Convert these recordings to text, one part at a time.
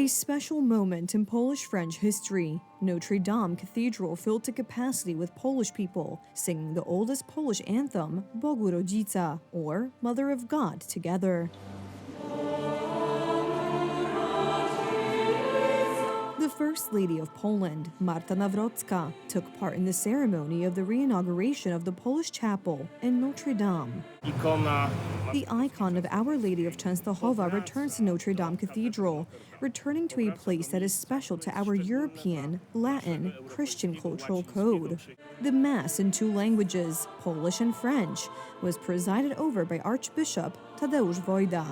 A special moment in Polish-French history. Notre Dame Cathedral filled to capacity with Polish people, singing the oldest Polish anthem, Bogu Rodzica, or Mother of God, together. The First Lady of Poland, Marta Nawrocka, took part in the ceremony of the re-inauguration of the Polish chapel in Notre Dame. The icon of Our Lady of Częstochowa returns to Notre Dame Cathedral, returning to a place that is special to our European, Latin, Christian cultural code. The Mass in two languages, Polish and French, was presided over by Archbishop Tadeusz Wojda.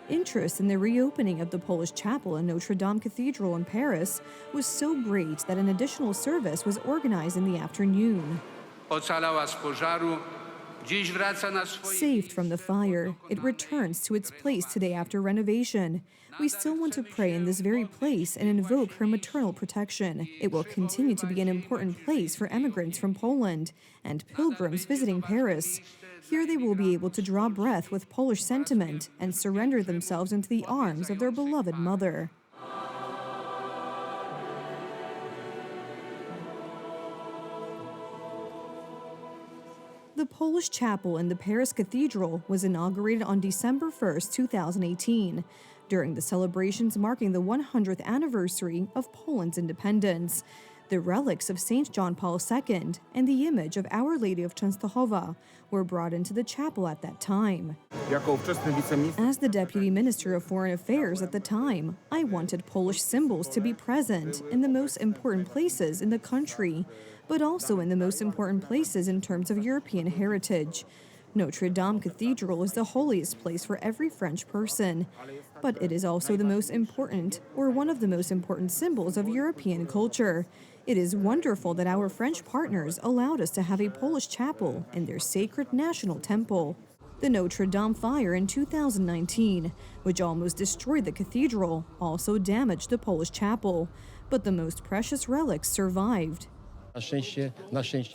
Interest in the reopening of the Polish chapel in Notre Dame Cathedral in Paris was so great that an additional service was organized in the afternoon. Saved from the fire, it returns to its place today after renovation. We still want to pray in this very place and invoke her maternal protection. It will continue to be an important place for emigrants from Poland and pilgrims visiting Paris. Here they will be able to draw breath with Polish sentiment and surrender themselves into the arms of their beloved mother. The Polish chapel in the Paris Cathedral was inaugurated on December 1, 2018, during the celebrations marking the 100th anniversary of Poland's independence. The relics of St. John Paul II and the image of Our Lady of Częstochowa were brought into the chapel at that time. As the Deputy Minister of Foreign Affairs at the time, I wanted Polish symbols to be present in the most important places in the country, but also in the most important places in terms of European heritage. Notre Dame Cathedral is the holiest place for every French person, but it is also the most important, or one of the most important symbols of European culture. It is wonderful that our French partners allowed us to have a Polish chapel in their sacred national temple. The Notre Dame fire in 2019, which almost destroyed the cathedral, also damaged the Polish chapel, but the most precious relics survived.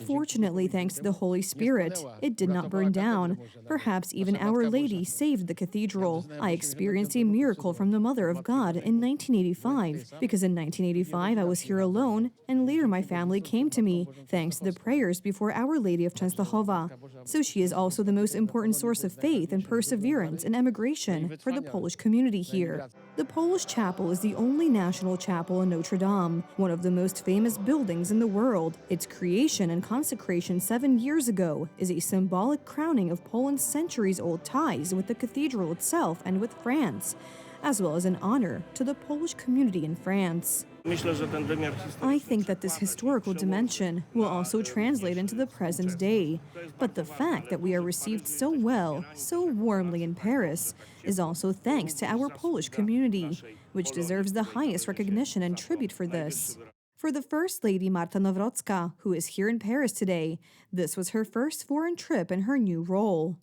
Fortunately, thanks to the Holy Spirit, it did not burn down. Perhaps even Our Lady saved the cathedral. I experienced a miracle from the Mother of God in 1985, because in 1985 I was here alone, and later my family came to me, thanks to the prayers before Our Lady of Częstochowa. So she is also the most important source of faith and perseverance in emigration for the Polish community here. The Polish chapel is the only national chapel in Notre Dame, one of the most famous buildings in the world. Its creation and consecration 7 years ago is a symbolic crowning of Poland's centuries-old ties with the cathedral itself and with France, as well as an honor to the Polish community in France. I think that this historical dimension will also translate into the present day, but the fact that we are received so well, so warmly in Paris, is also thanks to our Polish community, which deserves the highest recognition and tribute for this. For the First Lady Marta Nawrocka, who is here in Paris today, this was her first foreign trip in her new role.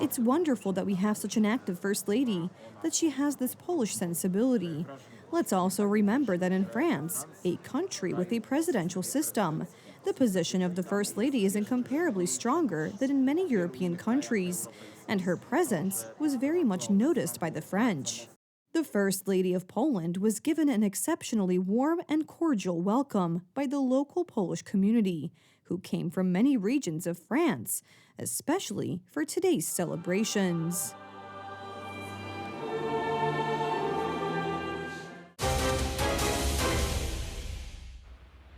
It's wonderful that we have such an active First Lady, that she has this Polish sensibility. Let's also remember that in France, a country with a presidential system, the position of the First Lady is incomparably stronger than in many European countries, and her presence was very much noticed by the French. The First Lady of Poland was given an exceptionally warm and cordial welcome by the local Polish community, who came from many regions of France, especially for today's celebrations.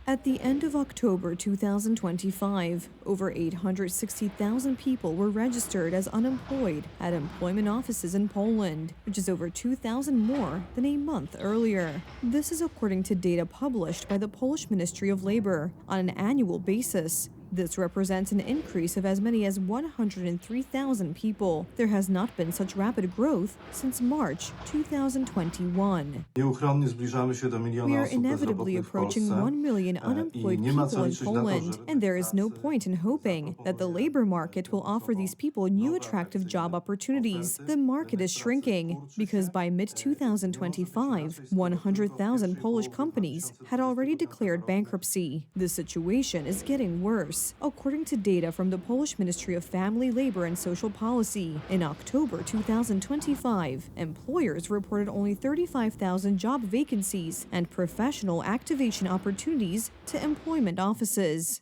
At the end of October 2025, over 860,000 people were registered as unemployed at employment offices in Poland, which is over 2,000 more than a month earlier. This is according to data published by the Polish Ministry of Labor on an annual basis. This represents an increase of as many as 103,000 people. There has not been such rapid growth since March 2021. We are inevitably approaching 1 million unemployed people in Poland, and there is no point in hoping that the labor market will offer these people new attractive job opportunities. The market is shrinking because by mid-2025, 100,000 Polish companies had already declared bankruptcy. The situation is getting worse. worse, according to data from the Polish Ministry of Family, Labor and Social Policy. In October 2025, employers reported only 35,000 job vacancies and professional activation opportunities to employment offices.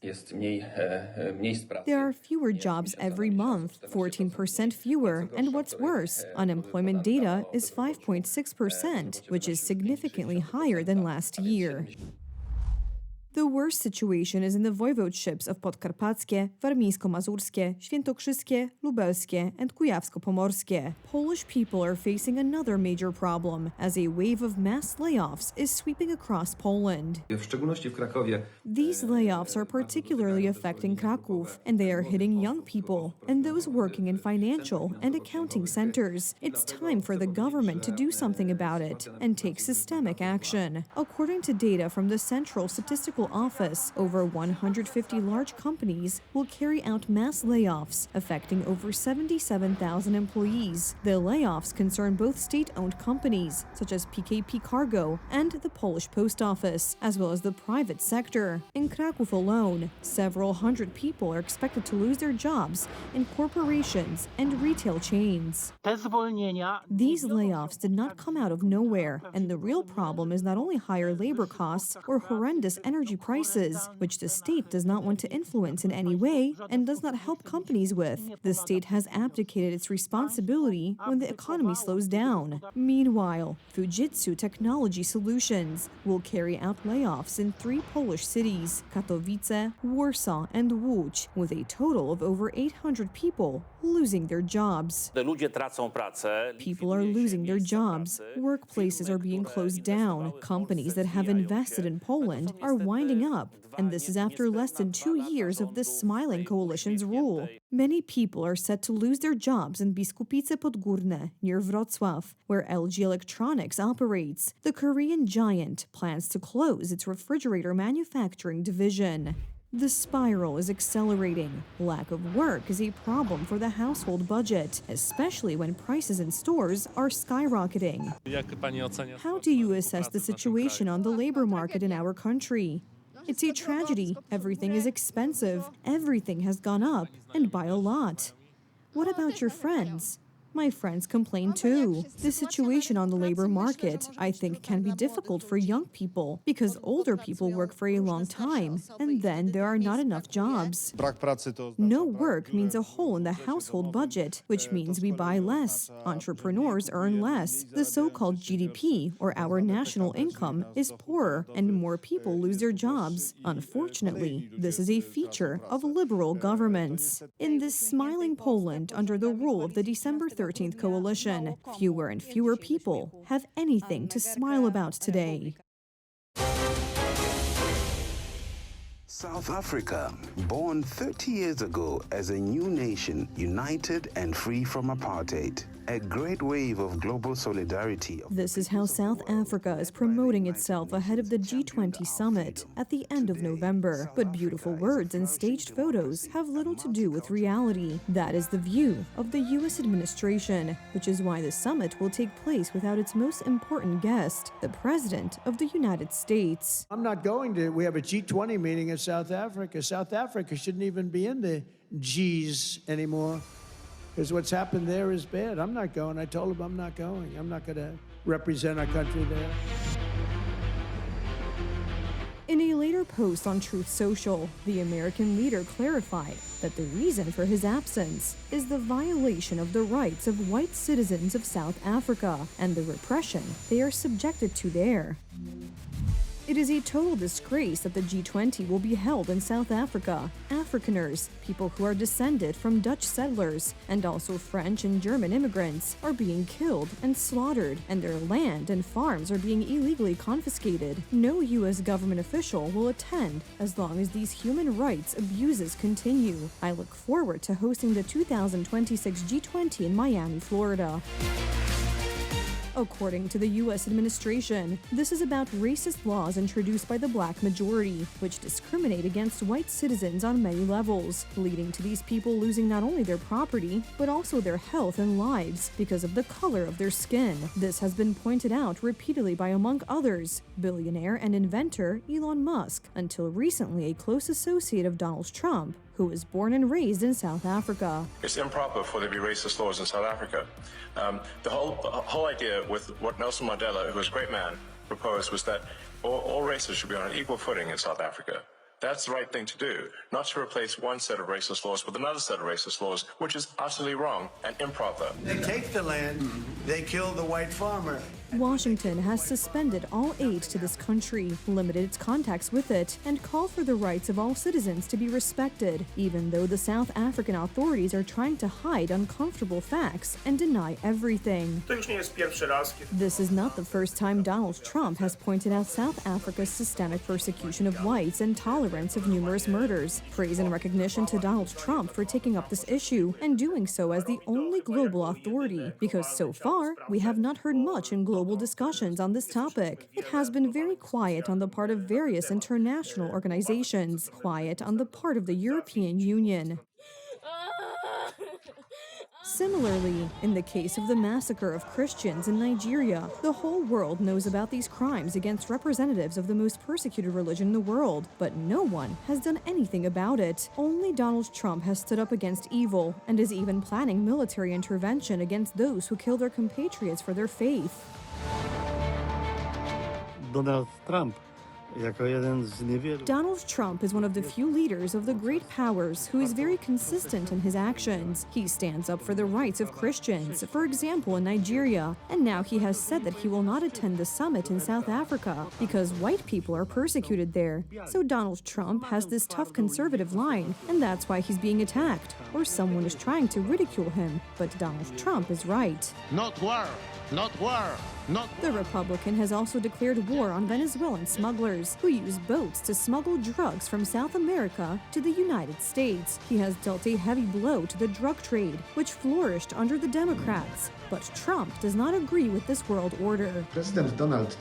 There are fewer jobs every month, 14% fewer, and what's worse, unemployment data is 5.6%, which is significantly higher than last year. The worst situation is in the voivodeships of Podkarpackie, Warmińsko-Mazurskie, Świętokrzyskie, Lubelskie, and Kujawsko-Pomorskie. Polish people are facing another major problem, as a wave of mass layoffs is sweeping across Poland. These layoffs are particularly affecting Kraków, and they are hitting young people and those working in financial and accounting centers. It's time for the government to do something about it and take systemic action. According to data from the Central Statistical Office, over 150 large companies will carry out mass layoffs, affecting over 77,000 employees. The layoffs concern both state-owned companies, such as PKP Cargo and the Polish Post Office, as well as the private sector. In Kraków alone, several hundred people are expected to lose their jobs in corporations and retail chains. These layoffs did not come out of nowhere, and the real problem is not only higher labor costs or horrendous energy prices, which the state does not want to influence in any way and does not help companies with. The state has abdicated its responsibility when the economy slows down. Meanwhile, Fujitsu Technology Solutions will carry out layoffs in 3 Polish cities, Katowice, Warsaw, and Łódź, with a total of over 800 people losing their jobs. People are losing their jobs. Workplaces are being closed down. Companies that have invested in Poland are winding up, and this is after less than 2 years of the Smiling Coalition's rule. Many people are set to lose their jobs in Biskupice Podgórne, near Wrocław, where LG Electronics operates. The Korean giant plans to close its refrigerator manufacturing division. The spiral is accelerating. Lack of work is a problem for the household budget, especially when prices in stores are skyrocketing. How do you assess the situation on the labor market in our country? It's a tragedy. Everything is expensive. Everything has gone up, and by a lot. What about your friends? My friends complain too. The situation on the labor market, I think, can be difficult for young people because older people work for a long time and then there are not enough jobs. No work means a hole in the household budget, which means we buy less. Entrepreneurs earn less. The so-called GDP, or our national income, is poorer and more people lose their jobs. Unfortunately, this is a feature of liberal governments. In this smiling Poland under the rule of the December 13th coalition, fewer and fewer people have anything to smile about today. South Africa, born 30 years ago as a new nation, united and free from apartheid. A great wave of global solidarity. This is how South Africa is promoting itself ahead of the G20 summit at the end of November. But beautiful words and staged photos have little to do with reality. That is the view of the U.S. administration, which is why the summit will take place without its most important guest, the President of the United States. I'm not going to. We have a G20 meeting in South Africa. South Africa shouldn't even be in the Gs anymore. Because what's happened there is bad. I'm not going. I told him I'm not going. I'm not going to represent our country there. In a later post on Truth Social, the American leader clarified that the reason for his absence is the violation of the rights of white citizens of South Africa and the repression they are subjected to there. It is a total disgrace that the G20 will be held in South Africa. Afrikaners, people who are descended from Dutch settlers, and also French and German immigrants, are being killed and slaughtered, and their land and farms are being illegally confiscated. No U.S. government official will attend as long as these human rights abuses continue. I look forward to hosting the 2026 G20 in Miami, Florida. According to the U.S. administration, this is about racist laws introduced by the black majority, which discriminate against white citizens on many levels, leading to these people losing not only their property, but also their health and lives because of the color of their skin. This has been pointed out repeatedly by, among others, billionaire and inventor Elon Musk, until recently a close associate of Donald Trump, who was born and raised in South Africa. It's improper for there to be racist laws in South Africa. The whole idea with what Nelson Mandela, who was a great man, proposed was that all races should be on an equal footing in South Africa. That's the right thing to do, not to replace one set of racist laws with another set of racist laws, which is utterly wrong and improper. They take the land, they kill the white farmer. Washington has suspended all aid to this country, limited its contacts with it, and called for the rights of all citizens to be respected, even though the South African authorities are trying to hide uncomfortable facts and deny everything. This is not the first time Donald Trump has pointed out South Africa's systemic persecution of whites and tolerance of numerous murders. Praise and recognition to Donald Trump for taking up this issue and doing so as the only global authority, because so far we have not heard much in global discussions on this topic. It has been very quiet on the part of various international organizations, quiet on the part of the European Union. Similarly, in the case of the massacre of Christians in Nigeria, the whole world knows about these crimes against representatives of the most persecuted religion in the world, but no one has done anything about it. Only Donald Trump has stood up against evil and is even planning military intervention against those who kill their compatriots for their faith. Donald Trump Donald Trump is one of the few leaders of the great powers who is very consistent in his actions. He stands up for the rights of Christians, for example in Nigeria, and now he has said that he will not attend the summit in South Africa because white people are persecuted there. So Donald Trump has this tough conservative line, and that's why he's being attacked, or someone is trying to ridicule him. But Donald Trump is right. Not war! Not war! The Republican has also declared war on Venezuelan smugglers who use boats to smuggle drugs from South America to the United States. He has dealt a heavy blow to the drug trade, which flourished under the Democrats. But Trump does not agree with this world order. President Donald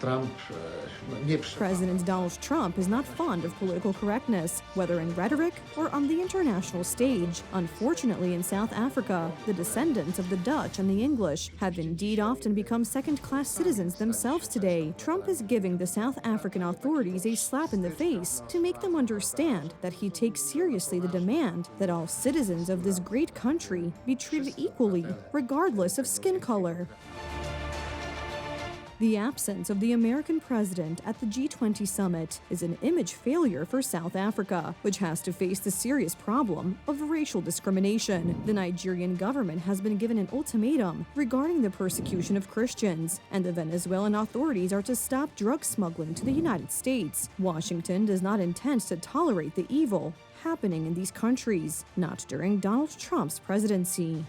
Trump is not fond of political correctness, whether in rhetoric or on the international stage. Unfortunately, in South Africa, the descendants of the Dutch and the English have indeed often become second-class citizens themselves today. Trump is giving the South African authorities a slap in the face to make them understand that he takes seriously the demand that all citizens of this great country be treated equally, regardless of skin color. The absence of the American president at the G20 summit is an image failure for South Africa, which has to face the serious problem of racial discrimination. The Nigerian government has been given an ultimatum regarding the persecution of Christians, and the Venezuelan authorities are to stop drug smuggling to the United States. Washington does not intend to tolerate the evil happening in these countries, not during Donald Trump's presidency.